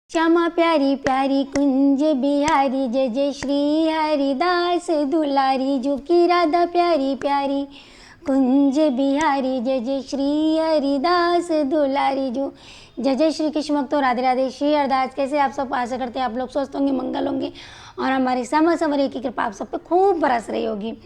श्यामा प्यारी प्यारी कुंज बिहारी, जय जय श्री हरिदास दुलारी। जो की राधा प्यारी प्यारी कुंज बिहारी, जय जय श्री हरिदास दुलारी। जो जय जय श्री कृष्ण भक्तों, राधे राधे, श्री हरिदास। कैसे आप सब? आशा करते हैं आप लोग स्वस्थ होंगे, मंगल होंगे और हमारी श्यामा संवरिया की कृपा आप सब पे खूब बरस रही होगी।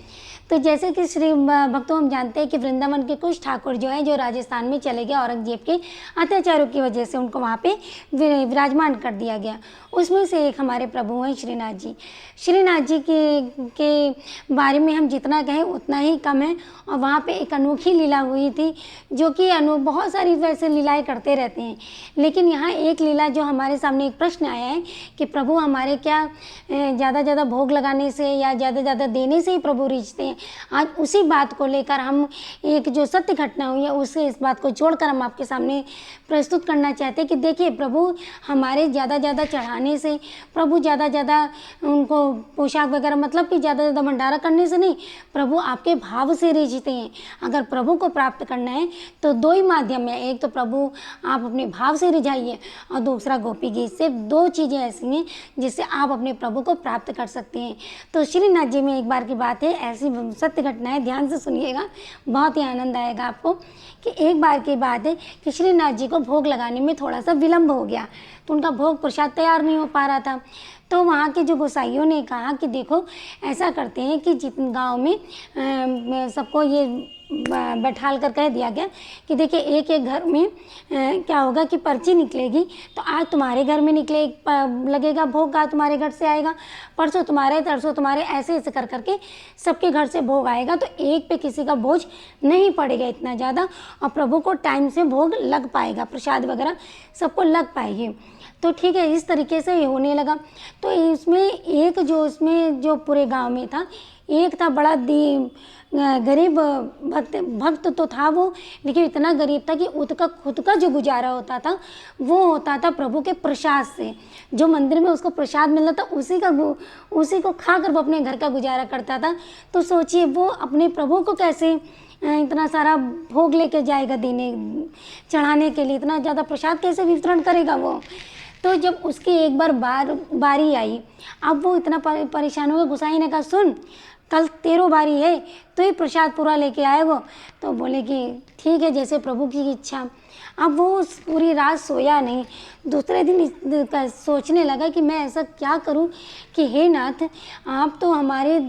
तो जैसे कि श्री भक्तों हम जानते हैं कि वृंदावन के कुछ ठाकुर जो हैं, जो राजस्थान में चले गए औरंगजेब के अत्याचारों की वजह से उनको वहाँ पे विराजमान कर दिया गया। उसमें से एक हमारे प्रभु हैं श्रीनाथ जी। श्रीनाथ जी के बारे में हम जितना कहें उतना ही कम है। और वहाँ पे एक अनोखी लीला हुई थी, जो कि बहुत सारी वैसे लीलाएं करते रहते हैं, लेकिन यहाँ एक लीला जो हमारे सामने एक प्रश्न आया है कि प्रभु हमारे क्या ज़्यादा भोग लगाने से या ज़्यादा देने से ही प्रभु रिझते हैं। आज उसी बात को लेकर हम एक जो सत्य घटना हुई है उससे इस बात को जोड़कर हम आपके सामने प्रस्तुत करना चाहते हैं कि देखिए, प्रभु हमारे ज़्यादा चढ़ाने से, प्रभु ज़्यादा उनको पोशाक वगैरह मतलब कि ज़्यादा भंडारा करने से नहीं, प्रभु आपके भाव से रिझते हैं। अगर प्रभु को प्राप्त करना है तो दो ही माध्यम है, एक तो प्रभु आप अपने भाव से रिझाइए और दूसरा गोपी गीत से। दो चीज़ें ऐसी हैं जिससे आप अपने प्रभु को प्राप्त कर सकते हैं। तो श्रीनाथ जी में एक बार की बात है, ऐसी सत्य घटना है, ध्यान से सुनिएगा, बहुत ही आनंद आएगा आपको। कि एक बार की बात है कि श्रीनाथ जी को भोग लगाने में थोड़ा सा विलम्ब हो गया, तो उनका भोग प्रसाद तैयार नहीं हो पा रहा था। तो वहाँ के जो गोसाइयों ने कहा कि देखो, ऐसा करते हैं कि जितने गांव में सबको ये बैठाल कर कह दिया गया कि देखिए, एक एक घर में क्या होगा कि पर्ची निकलेगी, तो आज तुम्हारे घर में लगेगा भोग, आज तुम्हारे घर से आएगा, परसों तुम्हारे, तरसों तुम्हारे, ऐसे कर करके सबके घर से भोग आएगा। तो एक पे किसी का बोझ नहीं पड़ेगा इतना ज़्यादा, और प्रभु को टाइम से भोग लग पाएगा, प्रसाद वगैरह सबको लग पाएगी। तो ठीक है, इस तरीके से ये होने लगा। तो इसमें जो पूरे गांव में था, एक था बड़ा गरीब भक्त तो था वो, लेकिन इतना गरीब था कि उसका खुद का जो गुजारा होता था वो होता था प्रभु के प्रसाद से। जो मंदिर में उसको प्रसाद मिलता था उसी को खाकर वो अपने घर का गुजारा करता था। तो सोचिए, वो अपने प्रभु को कैसे इतना सारा भोग लेके जाएगा, चढ़ाने के लिए इतना ज़्यादा प्रसाद कैसे वितरण करेगा वो। तो जब उसकी एक बारी आई, अब वो इतना परेशान हो गया। गोसाई ने कहा, सुन, कल तेरो बारी है, तो ही प्रसाद पूरा लेके आए वो। तो बोले कि ठीक है, जैसे प्रभु की इच्छा। अब वो पूरी रात सोया नहीं। दूसरे दिन सोचने लगा कि मैं ऐसा क्या करूं कि हे नाथ, आप तो हमारे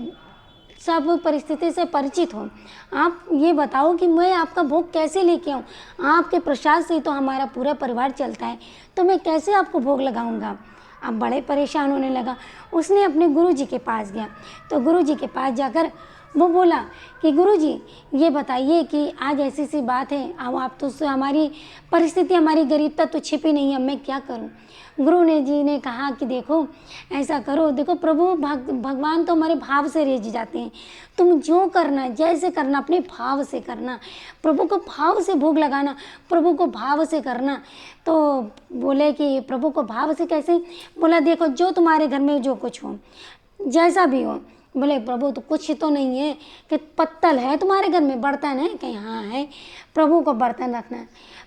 सब परिस्थिति से परिचित हो, आप ये बताओ कि मैं आपका भोग कैसे लेके आऊँ। आपके प्रसाद से ही तो हमारा पूरा परिवार चलता है, तो मैं कैसे आपको भोग लगाऊंगा। अब बड़े परेशान होने लगा। उसने अपने गुरुजी के पास गया। तो गुरुजी के पास जाकर वो बोला कि गुरुजी, ये बताइए कि आज ऐसी सी बात है, अब आप तो हमारी परिस्थिति, हमारी गरीबता तो छिपी नहीं है, मैं क्या करूं। जी ने कहा कि देखो, ऐसा करो, देखो प्रभु भगवान तो हमारे भाव से रिझ जाते हैं। तुम जो करना, जैसे करना, अपने भाव से करना, प्रभु को भाव से भोग लगाना, प्रभु को भाव से करना। तो बोले कि प्रभु को भाव से कैसे? बोला देखो, जो तुम्हारे घर में जो कुछ हो, जैसा भी हो। बोले प्रभु तो कुछ तो नहीं है कि पत्तल है तुम्हारे घर में, बर्तन है? कहीं हाँ है। प्रभु को बर्तन रखना,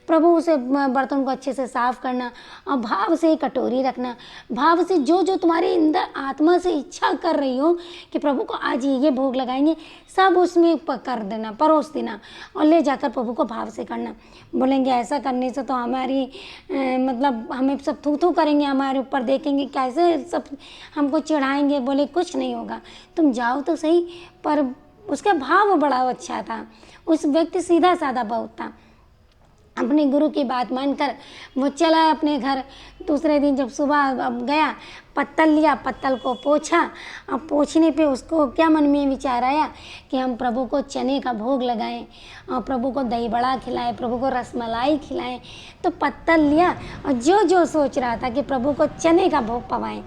प्रभु से बर्तन को अच्छे से साफ करना और भाव से कटोरी रखना। भाव से जो तुम्हारे अंदर आत्मा से इच्छा कर रही हो कि प्रभु को आज ये भोग लगाएंगे, सब उसमें कर देना, परोस देना और ले जाकर प्रभु को भाव से करना। बोलेंगे ऐसा करने से तो हमारी मतलब हमें सब थू करेंगे, हमारे ऊपर देखेंगे, कैसे सब हमको चढ़ाएंगे। बोले कुछ नहीं होगा, तुम जाओ तो सही। पर उसका भाव बड़ा अच्छा था, उस व्यक्ति सीधा साधा बहुत था। अपने गुरु की बात मानकर वो चला अपने घर। दूसरे दिन जब सुबह गया, पत्तल लिया, पत्तल को पोंछा। अब पोंछने पे उसको क्या मन में विचार आया कि हम प्रभु को चने का भोग लगाएं और प्रभु को दही बड़ा खिलाएं, प्रभु को रसमलाई खिलाएं। तो पत्तल लिया और जो सोच रहा था कि प्रभु को चने का भोग पवाएं,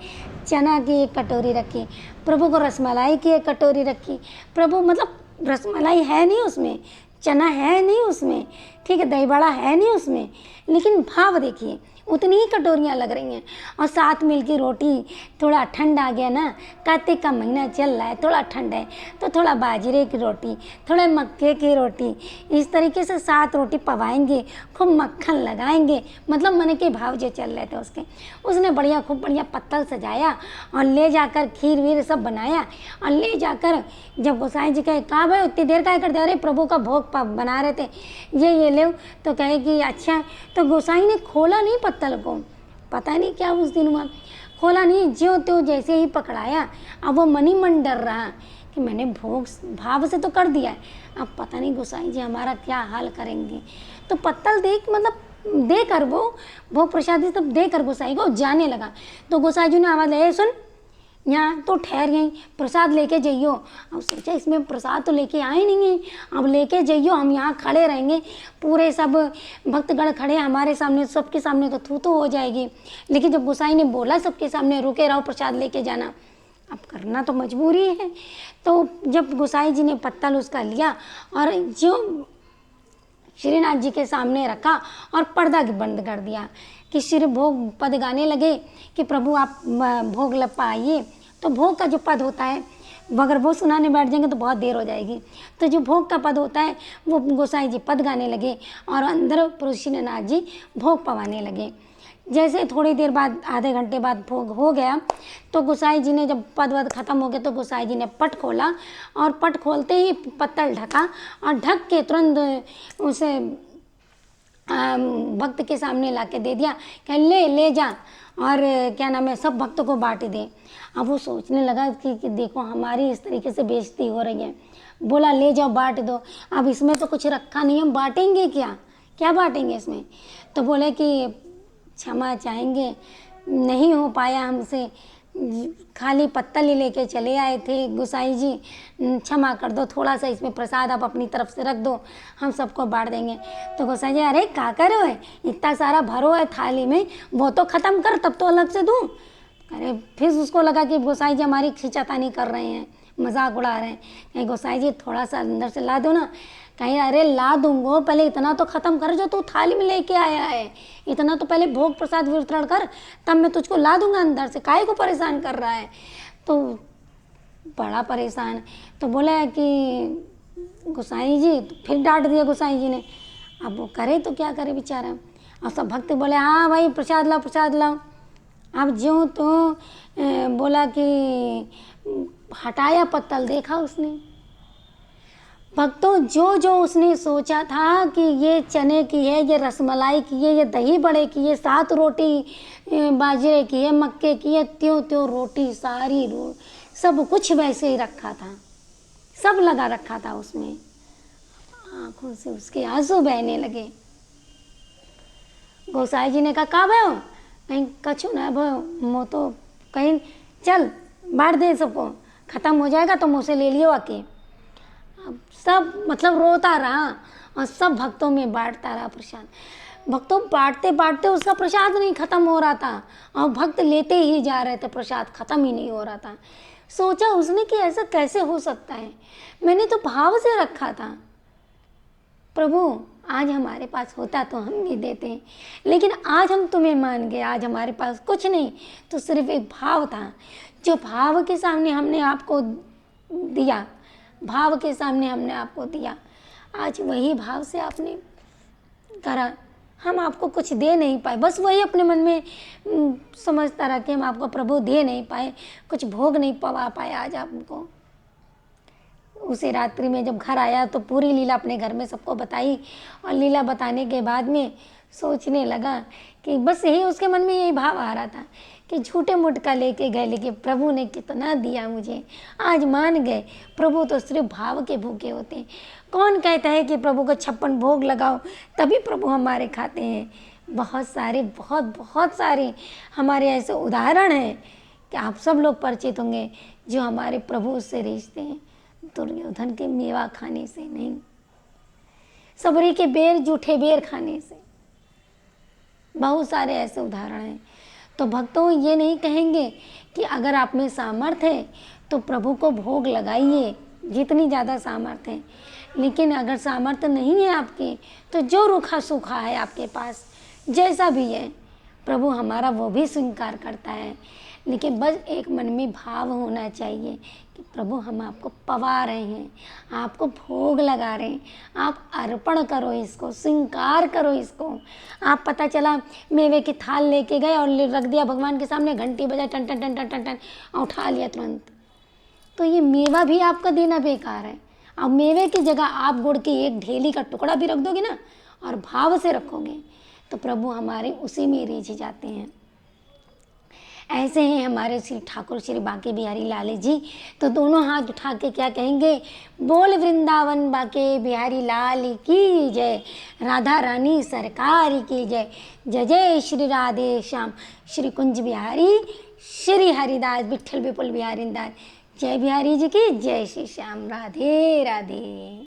चना की एक कटोरी रखी, प्रभु को रसमलाई की एक कटोरी रखी। प्रभु मतलब रसमलाई है नहीं उसमें, चना है नहीं उसमें, ठीक है, दही बड़ा है नहीं उसमें, लेकिन भाव देखिए, उतनी ही कटोरियाँ लग रही हैं। और 7 मील की रोटी, थोड़ा ठंड आ गया ना, कार्तिक का महीना चल रहा है, थोड़ा ठंड है तो थोड़ा बाजरे की रोटी, थोड़ा मक्के की रोटी, इस तरीके से 7 रोटी पवाएंगे, खूब मक्खन लगाएंगे, मतलब मन के भाव जो चल रहे थे उसके। उसने बढ़िया खूब बढ़िया पत्तल सजाया और ले जाकर खीर वीर सब बनाया और ले जाकर जब गोसाई जी कहे कहा भाई उतनी देर का करते, अरे प्रभु का भोग बना रहे थे, ये ले। तो कहे कि अच्छा। तो गोसाई ने खोला नहीं पत्तल को, पता नहीं क्या उस दिन हुआ, खोला नहीं, ज्यों त्यों जैसे ही पकड़ाया। अब वो मन ही मन डर रहा कि मैंने भोग भाव से तो कर दिया है, अब पता नहीं गोसाई जी हमारा क्या हाल करेंगे। तो पत्तल देख मतलब देकर वो भोग प्रसादी सब देकर गोसाई को जाने लगा। तो गोसाई जी ने आवाज़ लगाई, सुन यहाँ तो ठहर गई, प्रसाद लेके जाइयो। अब सोचा इसमें प्रसाद तो लेके आए नहीं है, अब लेके जाइयो, हम यहाँ खड़े रहेंगे, पूरे सब भक्तगण खड़े हमारे सामने, सबके सामने तो थू हो जाएगी। लेकिन जब गोसाई ने बोला सबके सामने रुके रहो, प्रसाद लेके जाना, अब करना तो मजबूरी है। तो जब गोसाई जी ने पत्तल उसका लिया और जो श्रीनाथ जी के सामने रखा और पर्दा बंद कर दिया कि श्री भोग पद गाने लगे कि प्रभु आप भोग लग पाइए। तो भोग का जो पद होता है अगर वो सुनाने बैठ जाएंगे तो बहुत देर हो जाएगी। तो जो भोग का पद होता है वो गोसाई जी पद गाने लगे और अंदर प्रभु श्रीनाथ जी भोग पवाने लगे। जैसे थोड़ी देर बाद, आधे घंटे बाद भोग हो गया तो गोसाई जी ने जब पद वद खत्म हो गया तो गोसाई जी ने पट खोला और पट खोलते ही पत्तल ढका और ढक के तुरंत उसे भक्त के सामने ला के दे दिया कि ले जा और क्या नाम है सब भक्तों को बांट दे। अब वो सोचने लगा कि देखो हमारी इस तरीके से बेइज्जती हो रही है। बोला ले जाओ बांट दो। अब इसमें तो कुछ रखा नहीं, हम बांटेंगे क्या बांटेंगे इसमें। तो बोले कि क्षमा चाहेंगे, नहीं हो पाया हमसे, खाली पत्तल ही लेके चले आए थे गोसाई जी, क्षमा कर दो, थोड़ा सा इसमें प्रसाद आप अपनी तरफ से रख दो, हम सबको बांट देंगे। तो गोसाई जी अरे क्या करो है, इतना सारा भरो है थाली में, वो तो ख़त्म कर तब तो अलग से दूँ। अरे फिर उसको लगा कि गोसाई जी हमारी खिंचातानी कर रहे हैं, मजाक उड़ा रहे हैं। कहीं गोसाई जी थोड़ा सा अंदर से ला दो ना। कहीं अरे ला दूंगो, पहले इतना तो ख़त्म कर जो तू थाली में लेके आया है, इतना तो पहले भोग प्रसाद वितरण कर, तब मैं तुझको ला दूंगा अंदर से, काहे को परेशान कर रहा है। तो बड़ा परेशान। तो बोला कि गोसाई जी, तो फिर डांट दिया गोसाई जी ने। अब वो करे तो क्या करे बेचारा। और सब भक्त बोले हाँ भाई प्रसाद लाओ प्रसाद लाओ। अब ज्यों तो बोला कि हटाया पत्तल, देखा उसने भक्तों जो उसने सोचा था कि ये चने की है, ये रसमलाई की है, ये दही बड़े की है, 7 रोटी बाजरे की है, मक्के की है, त्यों रोटी सारी सब कुछ वैसे ही रखा था, सब लगा रखा था उसमें। आंखों से उसके आंसू बहने लगे। गोसाई जी ने कहा भयो, कहीं कछु ना भयो, मो तो कहीं चल बांट दे, सबको खत्म हो जाएगा तो मुँह से ले लियो आके। अब सब मतलब रोता रहा और सब भक्तों में बांटता रहा प्रसाद। भक्तों बांटते बांटते उसका प्रसाद नहीं खत्म हो रहा था और भक्त लेते ही जा रहे थे, प्रसाद खत्म ही नहीं हो रहा था। सोचा उसने कि ऐसा कैसे हो सकता है, मैंने तो भाव से रखा था। प्रभु आज हमारे पास होता तो हम भी देते, लेकिन आज हम तुम्हें मान गए, आज हमारे पास कुछ नहीं, तो सिर्फ एक भाव था। जो भाव के सामने हमने आपको दिया, भाव के सामने हमने आपको दिया, आज वही भाव से आपने करा। हम आपको कुछ दे नहीं पाए, बस वही अपने मन में समझता रहा कि हम आपको प्रभु दे नहीं पाए, कुछ भोग नहीं पवा पाए आज आपको। उसी रात्रि में जब घर आया तो पूरी लीला अपने घर में सबको बताई और लीला बताने के बाद में सोचने लगा कि बस यही उसके मन में यही भाव आ रहा था कि झूठे मुटका लेके गए, लेकिन प्रभु ने कितना दिया मुझे, आज मान गए। प्रभु तो सिर्फ भाव के भूखे होते हैं। कौन कहता है कि प्रभु को 56 भोग लगाओ तभी प्रभु हमारे खाते हैं। बहुत सारे हमारे ऐसे उदाहरण हैं कि आप सब लोग परिचित होंगे जो हमारे प्रभु से रिश्ते हैं। दुर्योधन के मेवा खाने से नहीं, सबरी के बेर जूठे बेर खाने से, बहुत सारे ऐसे उदाहरण हैं। तो भक्तों ये नहीं कहेंगे कि अगर आप में सामर्थ्य है तो प्रभु को भोग लगाइए, जितनी ज़्यादा सामर्थ्य है। लेकिन अगर सामर्थ्य नहीं है आपकी तो जो रूखा सूखा है आपके पास, जैसा भी है, प्रभु हमारा वो भी स्वीकार करता है। लेकिन बस एक मन में भाव होना चाहिए कि प्रभु हम आपको पवा रहे हैं, आपको भोग लगा रहे हैं, आप अर्पण करो इसको, स्वीकार करो इसको। आप पता चला मेवे की थाल लेके गए और रख दिया भगवान के सामने, घंटी बजाई टन टन टन टन टन टन और उठा लिया तुरंत, तो ये मेवा भी आपका देना बेकार है। अब मेवे की जगह आप गुड़ की एक ढेली का टुकड़ा भी रख दोगे ना और भाव से रखोगे तो प्रभु हमारे उसी में रिझ जाते हैं। ऐसे ही हमारे श्री ठाकुर श्री बांके बिहारी लाल जी, तो दोनों हाथ उठा के क्या कहेंगे, बोल वृंदावन बांके बिहारी लाल की जय, राधा रानी सरकार की जय, जय जय श्री राधे श्याम, श्री कुंज बिहारी श्री हरिदास विठल विपुल बिहारी दास, जय बिहारी जी की जय, श्री श्याम, राधे राधे।